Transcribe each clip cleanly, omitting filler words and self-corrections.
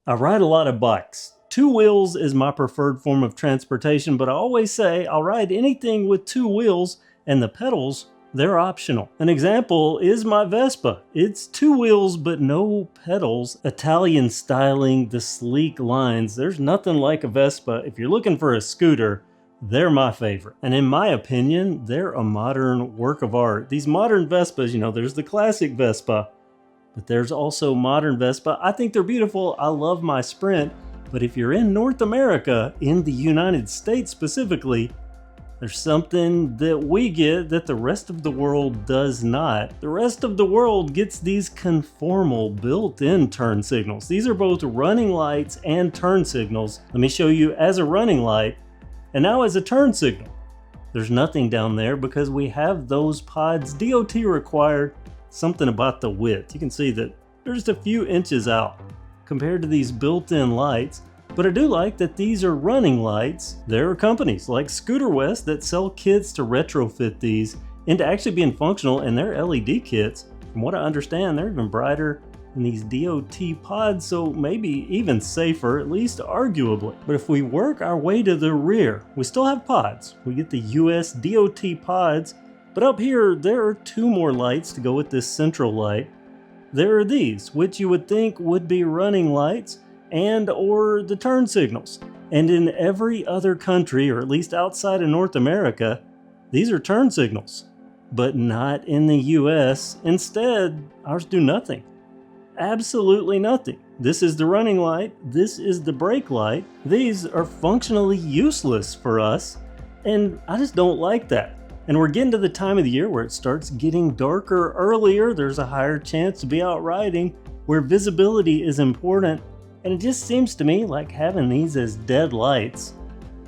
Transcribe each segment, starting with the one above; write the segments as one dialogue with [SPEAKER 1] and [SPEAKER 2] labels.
[SPEAKER 1] I ride a lot of bikes. Two wheels is my preferred form of transportation, but I always say I'll ride anything with two wheels, and the pedals, they're optional. An example is my Vespa. It's two wheels but no pedals. Italian styling, the sleek lines. There's nothing like a Vespa. If you're looking for a scooter, they're my favorite. And in my opinion, they're a modern work of art. These modern Vespas, there's the classic Vespa, but there's also modern Vespa. I think they're beautiful. I love my Sprint. But if you're in North America, in the United States specifically, there's something that we get that the rest of the world does not. The rest of the world gets these conformal built-in turn signals. These are both running lights and turn signals. Let me show you as a running light and now as a turn signal. There's nothing down there because we have those pods. DOT required something about the width. You can see that they're just a few inches out compared to these built-in lights. But I do like that these are running lights. There are companies like Scooter West that sell kits to retrofit these into actually being functional, and their LED kits, from what I understand, they're even brighter than these DOT pods, so maybe even safer, at least arguably. But if we work our way to the rear, we still have pods. We get the US DOT pods, but up here, there are two more lights to go with this central light. There are these, which you would think would be running lights and or the turn signals. And in every other country, or at least outside of North America, these are turn signals, but not in the US. Instead, ours do nothing. Absolutely nothing. This is the running light. This is the brake light. These are functionally useless for us, and I just don't like that. And we're getting to the time of the year where it starts getting darker earlier. There's a higher chance to be out riding, where visibility is important. And it just seems to me like having these as dead lights,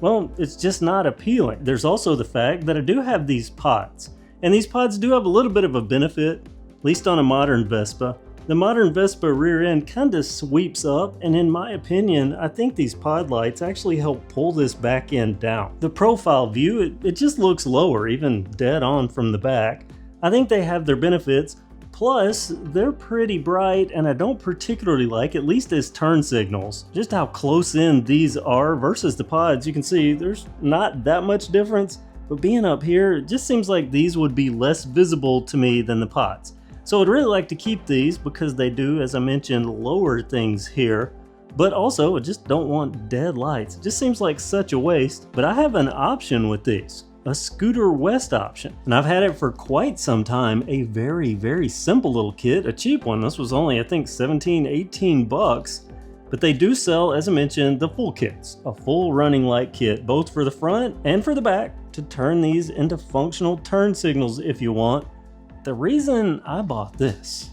[SPEAKER 1] well, it's just not appealing. There's also the fact that I do have these pods. And these pods do have a little bit of a benefit, at least on a modern Vespa. The modern Vespa rear end kind of sweeps up, and in my opinion, I think these pod lights actually help pull this back end down. The profile view, it just looks lower, even dead on from the back. I think they have their benefits, plus they're pretty bright, and I don't particularly like, at least as turn signals, just how close in these are versus the pods. You can see there's not that much difference, but being up here, it just seems like these would be less visible to me than the pods. So I'd really like to keep these because they do, as I mentioned, lower things here. But also, I just don't want dead lights. It just seems like such a waste. But I have an option with these, a Scooter West option. And I've had it for quite some time, a very, very simple little kit, a cheap one. This was only, I think, 17, 18 bucks. But they do sell, as I mentioned, the full kits, a full running light kit, both for the front and for the back, to turn these into functional turn signals if you want. The reason I bought this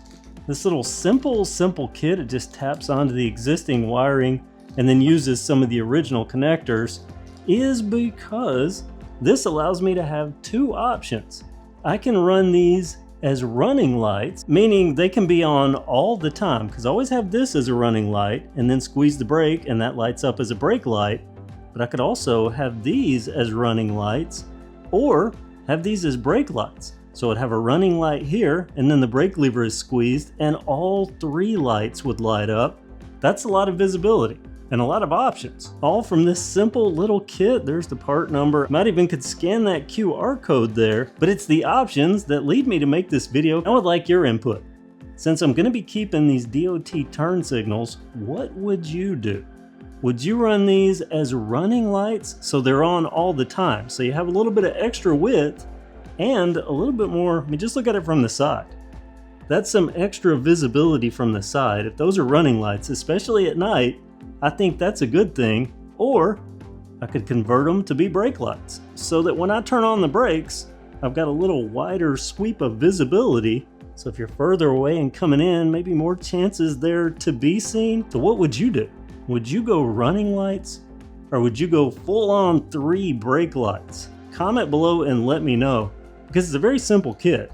[SPEAKER 1] little simple kit, it just taps onto the existing wiring and then uses some of the original connectors, is because this allows me to have two options. I can run these as running lights, meaning they can be on all the time, because I always have this as a running light and then squeeze the brake and that lights up as a brake light. But I could also have these as running lights or have these as brake lights. So I'd have a running light here, and then the brake lever is squeezed, and all three lights would light up. That's a lot of visibility and a lot of options, all from this simple little kit. There's the part number. Might even could scan that QR code there, but it's the options that lead me to make this video. I would like your input. Since I'm gonna be keeping these DOT turn signals, what would you do? Would you run these as running lights so they're on all the time, so you have a little bit of extra width and a little bit more? I mean, just look at it from the side. That's some extra visibility from the side. If those are running lights, especially at night, I think that's a good thing. Or I could convert them to be brake lights so that when I turn on the brakes, I've got a little wider sweep of visibility. So if you're further away and coming in, maybe more chances there to be seen. So what would you do? Would you go running lights, or would you go full on 3 brake lights? Comment below and let me know, because it's a very simple kit,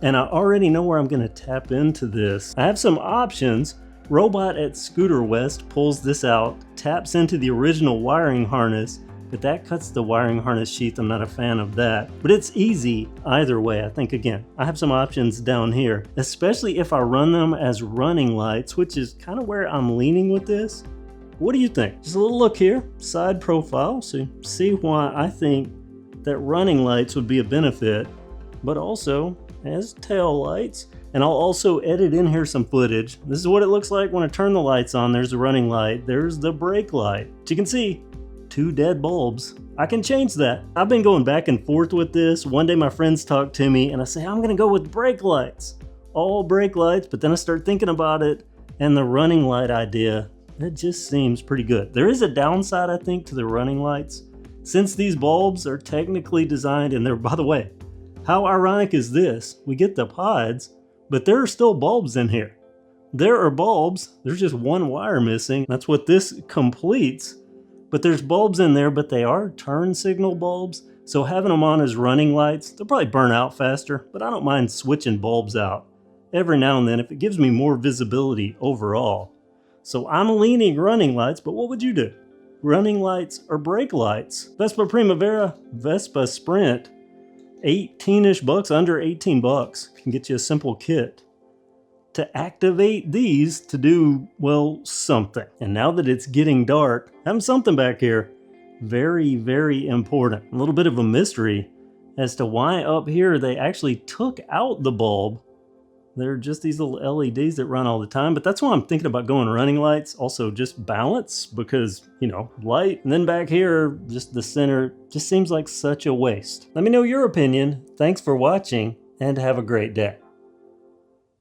[SPEAKER 1] and I already know where I'm going to tap into this. I have some options. Robot at Scooter West pulls this out, taps into the original wiring harness, but that cuts the wiring harness sheath. I'm not a fan of that, but it's easy either way. I think, again, I have some options down here, especially if I run them as running lights, which is kind of where I'm leaning with this. What do you think? Just a little look here, side profile, so you see why I think that running lights would be a benefit, but also as tail lights. And I'll also edit in here some footage. This is what it looks like when I turn the lights on. There's the running light, there's the brake light. But you can see 2 dead bulbs. I can change that. I've been going back and forth with this. One day my friends talk to me and I say, I'm gonna go with brake lights. All brake lights, but then I start thinking about it and the running light idea, it just seems pretty good. There is a downside, I think, to the running lights. Since these bulbs are technically designed, and they're, by the way, how ironic is this? We get the pods, but there are still bulbs in here. There are bulbs, there's just one wire missing. That's what this completes. But there's bulbs in there, but they are turn signal bulbs. So having them on as running lights, they'll probably burn out faster, but I don't mind switching bulbs out every now and then if it gives me more visibility overall. So I'm leaning running lights, but what would you do? Running lights or brake lights? Vespa Primavera, Vespa Sprint, 18-ish bucks, under 18 bucks, can get you a simple kit to activate these to do, well, something. And now that it's getting dark, having something back here, very, very important. A little bit of a mystery as to why up here they actually took out the bulb. They're just these little LEDs that run all the time, but that's why I'm thinking about going running lights. Also just balance, because, you know, light. And then back here, just the center, just seems like such a waste. Let me know your opinion. Thanks for watching and have a great day.